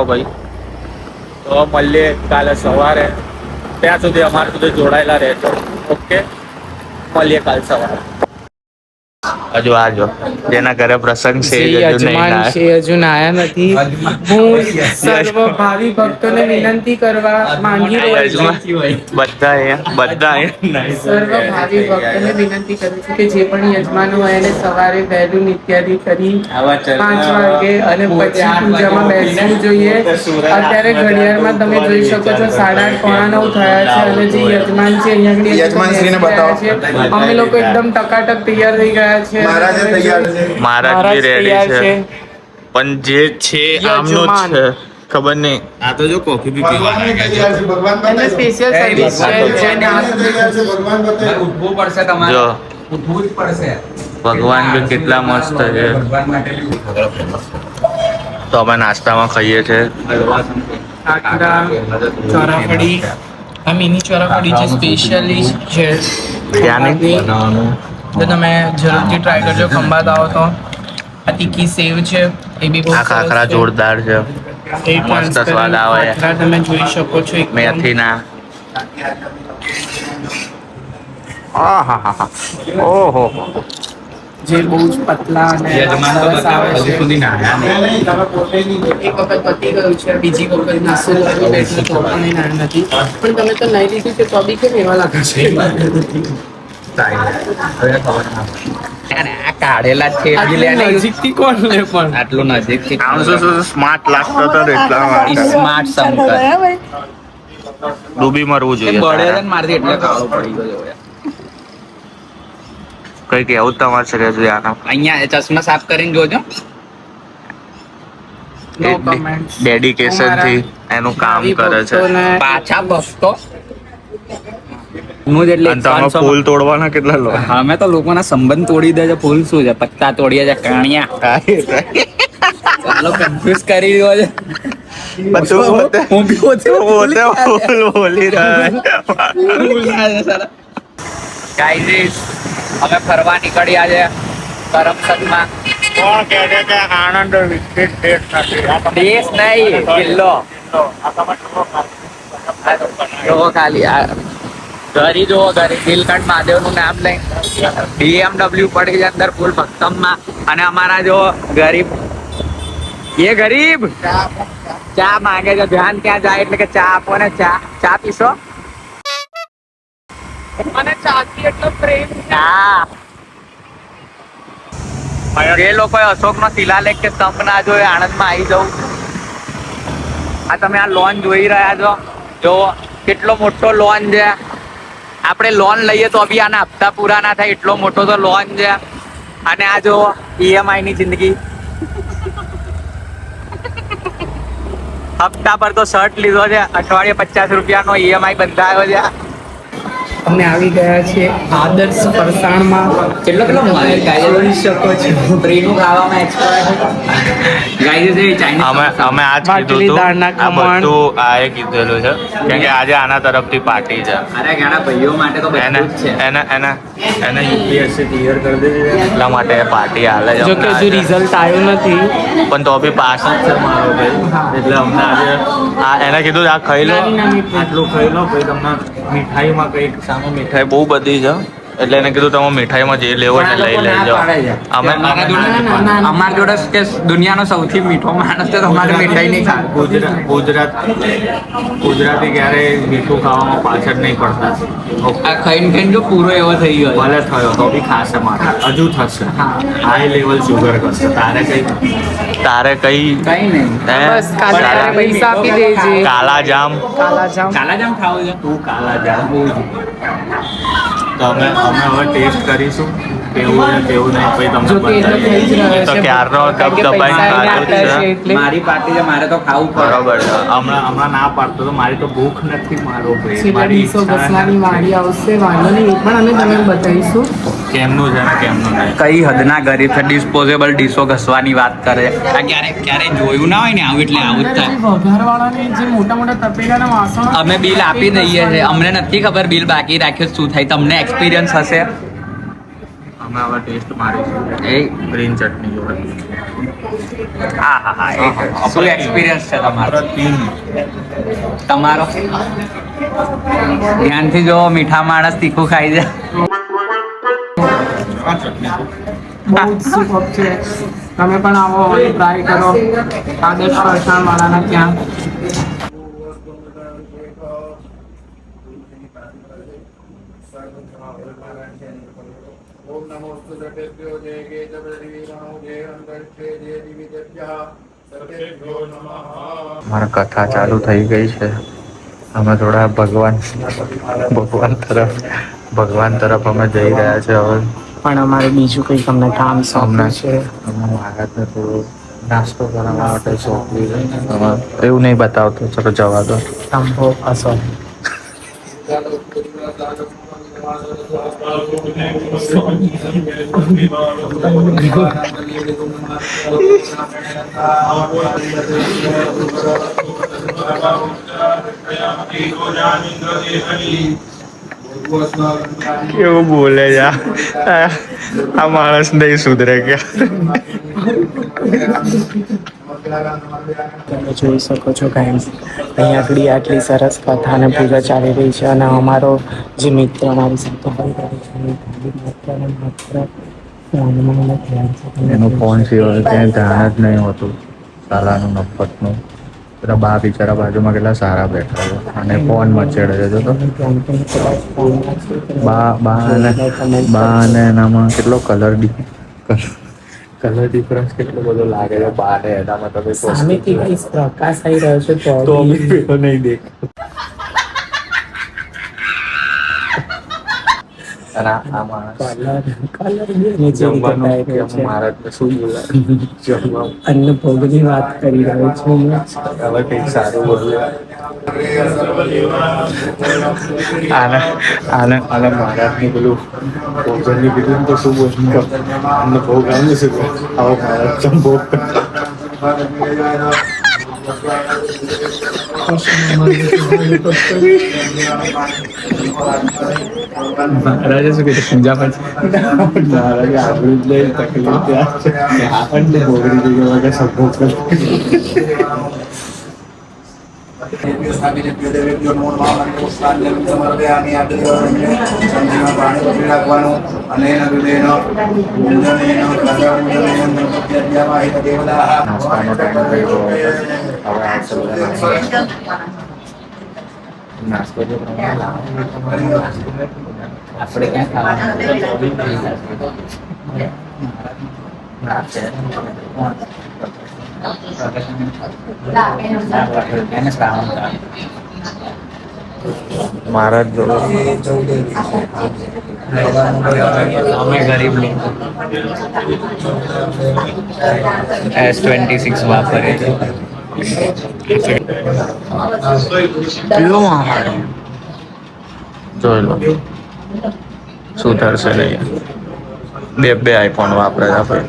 ભાઈ તો મળીએ કાલે સવારે. ત્યાં સુધી અમારા સુધી જોડાયેલા રહેજો. ઓકે, મળીએ કાલ સવારે. હજુ આજો જેના ઘરે પ્રસંગ છે હજુ નાયા નથી. હું સર્વ ભાવિ ભક્તોને વિનંતી કરવા માંગી રહ્યો છું. સર્વ ભાવિ ભક્તોને વિનંતી કરું છું કે જે પણ યજમાનો હોય એને સવારે વહેલું નિત્યાદિ કરી 5 વાગે અને પછી પૂજામાં બેસવું જોઈએ. અત્યારે ઘડિયાળમાં તમે જોઈ શકો છો 8:30 પોણા 9 થયા છે અને જે યજમાન છે અહીંયા યજમાનશ્રીને બતાવો. અમે લોકો એકદમ ટકાટક તૈયાર થઈ ગયા છે. મહારાજ રેડી છે પણ જે છે આમનો જ છે ખબર નહીં. આ તો જો કોફી બી પીવા ભગવાન સ્પેશિયલ સર્વિસ છે. ઉઠવું પડશે તમારે. જો ઉઠવું જ પડશે. ભગવાન બી કેટલા મસ્ત છે. તો અમે નાસ્તામાં ખાઈએ છીએ ચોરાફળી. આ મિની ચોરાફળી જે સ્પેશિયલી છે ત્યાંની તો તમે જરૂરથી ટ્રાય કરજો. ખંભાત આવો તો આ તીખી સેવ છે એ બી બહુ આ ખાખરા જોરદાર છે. મસ્ત સ્વાદ આવે. તમે જોઈ શકો છો મેથીના. ઓહો જે બહુ જ પતલા અને સરસ આવે છે. એક વખત પતી ગયું છે, બીજી વખત નાસ્તો કરવો એટલે તો પણ એ નાન નથી. પણ તમે તો નહીં લીધું છે તો બી કેમ એવા લાગે છે? આ કાઢેલા છે નજીકથી કોણ લે પણ આટલું નજીક સ્માર્ટ લાગતો હતો ને એટલા માટે. સ્માર્ટ શંકર ડૂબી મરવું જોઈએ. બળે છે ને મારથી એટલે કાળો પડી ગયો યાર. કઈ કેવું તમારે છે કે આના અહીંયા ચશ્મા સાફ કરીને જોજો. નો કમેન્ટ્સ. ડેડિકેશન થી એનું કામ કરે છે. પાછા ભક્તો નું જેટલે અને તમે ફૂલ તોડવાના કેટલા લો? અમે તો લોકોના સંબંધ તોડી દે છે. ફૂલ શું છે? પત્તા તોડીએ છે, કાણિયા. ચાલો કન્ફ્યુઝ કરી રહ્યો છે. હું બી પોતે ફૂલ બોલી રહ્યા ગાઈઝ અમે ફરવા નીકળ્યા છે કરમસદમાં. કોણ કહે છે કે આણંદ વિકસિત દેશ નથી? દેશ નહીં, કિલ્લો. જો ખાલી આ ઘરી જોવો, ઘરી નીલકંઠ મહાદેવ નું નામ લઈ BMW પડી છે અંદર ફૂલ ભક્તમમાં. અને અમારા જો ગરીબ એ ગરીબ ચા માંગે છે. ધ્યાન ક્યાં જાય એટલે કે ચા આપો ને. ચા પીશો? મને ચાથી એટલો પ્રેમ છે. ચા જે લોકોએ અશોક નો શિલાલેખ કે સ્તંભ ના જોયો આણંદમાં આવી જવું. આ તમે આ લોન જોઈ રહ્યા છો, જો કેટલો મોટો લોન છે. આપણે લોન લઈએ તો બી આના હપ્તા પૂરા ના થાય એટલો મોટો તો લોન છે. અને આ જો EMI ની જિંદગી. હપ્તા પર તો શર્ટ લીધો છે, અઠવાડિયે 50 રૂપિયાનો EMI બંધાયો છે. અમે આવી ગયા છે આદર્શ ફરસાણમાં. કેટલો જોઈ શકો છો ફ્રીનું ખાવામાં એક્સપર્ટ. અમે આજ કીધું હતું. આ બધું આ એ કીધેલું છે કેમ કે આજે આના તરફથી પાર્ટી છે. અરે ઘણા ભાઈઓ માટે તો બધું જ છે. એને UPSC ક્લિયર કરી દીધી એટલા માટે પાર્ટી હાલે છે. જો કે હજુ રિઝલ્ટ આવ્યું નથી પણ તો બી પાસ જ છે મારો ભાઈ. એટલે અમને આજે એને કીધું આ ખાઈ લો, આટલું ખાઈ લો પછી તમને મીઠાઈમાં કંઈક સામે મીઠાઈ બહુ બધી છે એટલે એને કીધું તમે મીઠાઈમાં જે લેવો ને લઈ લેજો. અમારા જોડે કે દુનિયાનો સૌથી મીઠો માણસ છે તો અમારે મીઠાઈ નહીં ખાય. ગુજરાતી ક્યારેય મીઠું ખાવામાં પાછળ નહીં પડતા. આ ખાઈને ખાઈને જો પૂરો એવો થઈ ગયો. ભલે થયો તો બી ખાશે મારે, હજુ થશે. હાઈ લેવલ શુગર કરશે. તારે કઈ કઈ નહીં. બસ કાલે પૈસા આપી દેજે. કાલા જામ કાલાજામ ખાવું છે. તું કાલા જામ તો અમે હવે ટેસ્ટ કરીશું કેવું છે કેવું નહીં. પછી જો કે એ તો થઈ જ રહ્યો તો છે. ક્યારનો કારણ કે દબાઈને પૈસા એને ખાધું આપ્યા છે. છે એટલે. મારી પાર્ટી છે, મારે તો ખાવું પડે. બરોબર છે. હમણાં ના પાડતો તો મારી તો ભૂખ નથી મારો ભાઈ. છેલ્લા મારી દિવસો ઈચ્છા બસવાની વાડી આવશે, વાંધો નહીં, એ પણ અમે તમને બતાવીશું. કેમનું છે ને કેમનું નહીં. કઈ હદના ગરીબ છે. ડિસ્પોઝેબલ ડીશો ઘસવાની વાત કરે છે. આ ક્યારે જોયું ના હોય ને આવું એટલે આવું જ થાય. વઘારવાળાને જે મોટા મોટા તપેલાના વાસણો અમે બિલ આપી દઈએ છીએ. અમને નથી ખબર બિલ બાકી રાખ્યું શું થાય. તમને એક્સપિરિયન્સ હશે. અમે આવા ટેસ્ટ મારીશું એ ગ્રીન ચટણી જોડે. હા હા હા શું એક્સપિરિયન્સ છે તમારો? તમારો ધ્યાનથી જો મીઠા માણસ તીખું ખાઈ જાય. આ ચટણી બહુ જ સુપર છે. તમે પણ આવો અને ટ્રાય કરો આદેશ ફરસાણ વાળાના ત્યાં. ओम नमोस्तु सर्वेभ्यो जय केतवदीर्णो जय अंतरिक्षे जय दिव्येभ्यः सर्वेभ्यो नमः. મારા કથા ચાલુ થઈ ગઈ છે. અમે થોડા ભગવાન તરફ અમે જઈ રહ્યા છે હવે. પણ અમારે બીજું કંઈક અમને કામ અમને સોંપ્યું છે. મહારાજને થોડો નાસ્તો કરાવવા માટે સોંપ્યું છે. એવું નહીં બતાવતો, ચલો જવા દો. સંભોગ અસો કેવું બોલે યાર, આ માણસ નહીં સુધરે કે. તમે જોઈ શકો છો ગાઈસ, અહીંયા આગળ આટલી સરસ કથા અને પૂજા ચાલી રહી છે અને અમારો જે મિત્ર અમારી સાથે હોય રહ્યો છે એ માત્ર ને માત્ર ફોનમાં ધ્યાન છે. એનો ફોન સિવાય ક્યાંય ધ્યાન જ નહીં હોતું. સાલાનું નફતનું. પેલા બા બિચારા બાજુમાં કેટલા સારા બેઠા છે અને ફોન મચેડે છે. જો તો બા અને એનામાં કેટલો કલર ડિફરન્સ કેટલો બધો લાગે છે. બા ને એનામાં તમે સામેથી ગાઈસ પ્રકાશ આવી રહ્યો છે તો બી પેલો નહીં દેખાતો. અને આ માણસ કલર બેને જેવી બતાવી રહ્યો છે. મહારાજને શું બોલાય જમવા અન્ન ભોગની વાત કરી રહ્યો છું. હવે કંઈક સારું બોલે. આને મહારાજની પેલું ભોજનની કીધું તો શું બોલું અમને ભોગ આવી છે. આવો મહારાજ ચમ ભોગ મહારાજે શું કીધું પૂજામાં મહારાજે આટલું જ લઈ તકલીફ ત્યાં છે. આપણને ભોગરી જગ્યા વગર સંભોગ કરે. સ્થાપિતેભ્યો દેવેભ્યો નમો નમઃ. પુષ્પાંજલિ સમર્પયામિ. આદિત્યવર્ણને સંજીવન પાણી પકડી રાખવાનું અને એના હૃદયન પૂજનેન કદાપૂજનેન પ્રત્યજ્ઞાવાહિત દેવતાઃ. નાસ્તાનો ટાઈમ થઈ ગયો. હવે આવશે બધા નાસ્તો જો પ્રમાણે આપણે ક્યાં ખાવાનું મહારાજ જો અમે ગરીબ લોકો S26 વાપરે છે. જોઈ લો સુધરશે નહીં. બે આઈફોન વાપરે છે આપણે.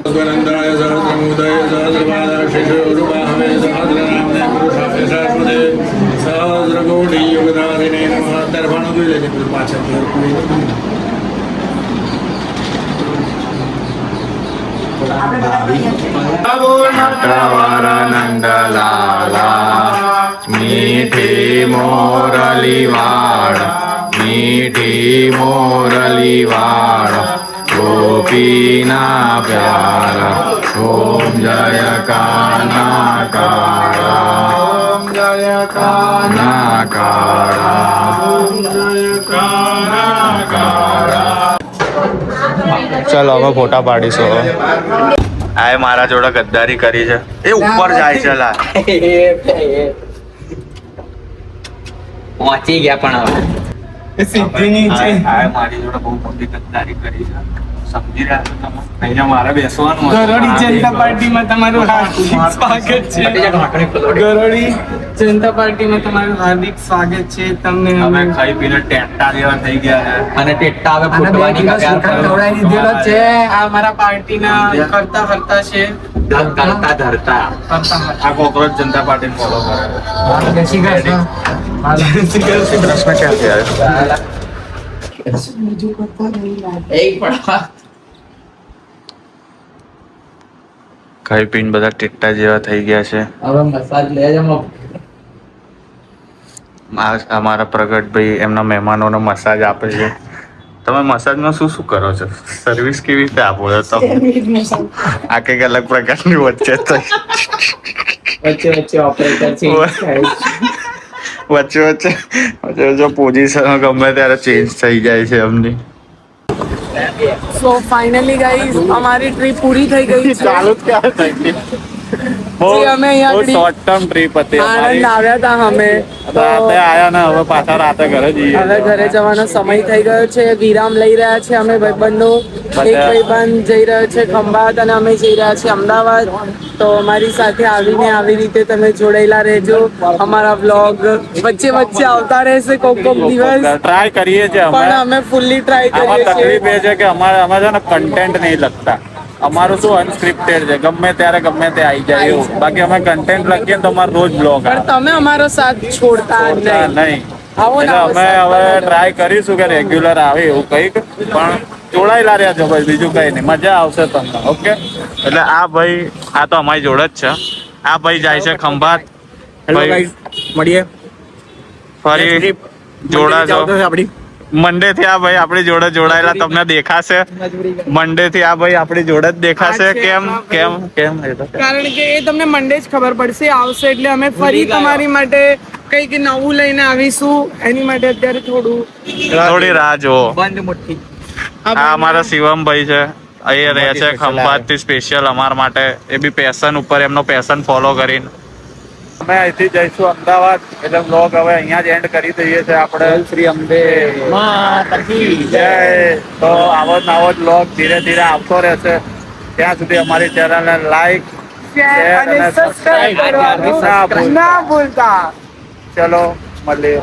સહસ્રનંદાય સહસ્રમોદય સહસ્રપાદાક્ષિષોરુબાહવે સહસ્રનામને પુરુષાય શાશ્વતે સહસ્રકોટિ યુગધારિણે નમઃ. દર્પણ જોઈ લેજે પેલું પાછળથી. નંદલાલા મીઠી મોરલી વાળ, મીઠી મોરલી વાળ, ગોપીના પ્યારા. ઓમ જય કાના કાળા, ઓમ જય કાના કાળા, ઓમ જય કાના કાળા. ચલો હવે ફોટા પાડીશું. આ મારા જોડે ગદ્દારી કરી છે. એ ઉપર જાય છે લા. પહોંચી ગયા પણ હવે સીધી નીચે આ મારી જોડે બહુ મોટી ગદ્દારી કરી છે. સમજી રહ્યા છો તમે? અહીંયા મારે બેસવાનું ગરોળી જનતા પાર્ટીમાં તમારું હાર્દિક સ્વાગત છે. ગરોળી જનતા પાર્ટીમાં તમારું હાર્દિક સ્વાગત છે. તમને અમે ખાઈ પીને ટેટા જેવા થઈ ગયા છે. અને ટેટા હવે ફૂટવાની દીધેલો છે. આ મારા પાર્ટીના કરતા હરતા છે. ધરતા ધરતા કરતા હરતા. આ કોકરોચ જનતા પાર્ટી ફોલો કરે પ્રશ્ન ક્યાંથી આવ્યો? ખાઈ પીને બધા ટેટા જેવા થઈ ગયા છે. હવે મસાજ લે જમો. અમારા પ્રગટભાઈ એમના મહેમાનોને મસાજ આપે છે. તમે મસાજમાં શું શું કરો છો? સર્વિસ કેવી રીતે આપો છો તમે? આ કંઈક અલગ પ્રકારની વચ્ચે થઈ વચ્ચે વચ્ચે ઓપરેટર છે. વચ્ચે પોઝિશન ગમે ત્યારે ચેન્જ થઈ જાય છે એમની. સો ફાઇનલી ગાઈઝ અમારી ટ્રીપ પૂરી થઈ ગઈ છે. ચાલુ જ ક્યારે થઈ ગઈ? જી, અમે અહીંયા બહુ આગળ શોર્ટ ટર્મ ટ્રીપ હતી અમારી. આણંદ આવ્યા હતા અમે તો રાતે આયા ને હવે પાછા રાતે ઘરે જઈએ. હવે ઘરે જવાનો સમય થઈ ગયો છે. વિરામ લઈ રહ્યા છે અમે ભાઈબંધો. એક ભાઈબંધ જઈ રહ્યો છે ખંભાત અને અમે જઈ રહ્યા છીએ અમદાવાદ. તો અમારી સાથે આવીને આવી રીતે તમે જોડાયેલા રહેજો. અમારા વ્લોગ વચ્ચે વચ્ચે આવતા રહેશે કોક દિવસ, ટ્રાય કરીએ છીએ પણ અમે. અમે ફૂલ્લી ટ્રાય આમાં કરીએ તકલીફ છીએ. એ છે કે અમે છે ને કન્ટેન્ટ નહીં લખતા. અમારું શું અનસ્ક્રિપ્ટેડ છે, ગમે ત્યારે ગમે તે આવી જાય એવું. બાકી અમે કન્ટેન્ટ લખીએ ને તો અમારો રોજ બ્લોગ પણ તમે અમારો સાથ છોડતા નહીં. નહીં. આવો ને એટલે આવો અમે સાથ હવે કરો. ટ્રાય કરીશું કે રેગ્યુલર આવે એવું કંઈક, પણ જોડાયેલા રહ્યા છો ભાઈ, બીજું કઈ નહીં. મજા આવશે તમને. ઓકે, એટલે આ ભાઈ આ તો અમારી જોડે જ છે. આ ભાઈ જાય છે ખંભાત. ભાઈ મળીએ ફરી જોડાજો. મંડે થી આ ભાઈ આપણી જોડે જોડાયેલા તમને દેખાશે. મંડે થી આ ભાઈ આપણી જોડે જ દેખાશે. કેમ કેમ કેમ એ તો કારણ કે એ તમને મંડે જ ખબર પડશે. આવશે એટલે અમે ફરી તમારી માટે કંઈક નવું લઈને આવીશું. એની માટે અત્યારે થોડી રાહ જુઓ. બંધ મુઠ્ઠી. આ અમારા શિવમભાઈ છે, અહીંયા રહે છે ખંભાત થી સ્પેશિયલ અમારા માટે. એ બી પેશન ઉપર એમનો પેશન ફોલો કરીને. અમે અહીંથી જઈશું અમદાવાદ, એટલે બ્લોગ હવે અહીંયા જ એન્ડ કરી દઈએ છીએ આપણે. શ્રી અંબે જય. તો આવો જ નવો બ્લોગ ધીરે ધીરે આવતો રહેશે. ત્યાં સુધી અમારી ચેનલને લાઈક, શેર અને સબસ્ક્રાઇબ કરવાનું ના ભૂલતા. ચલો મળીએ.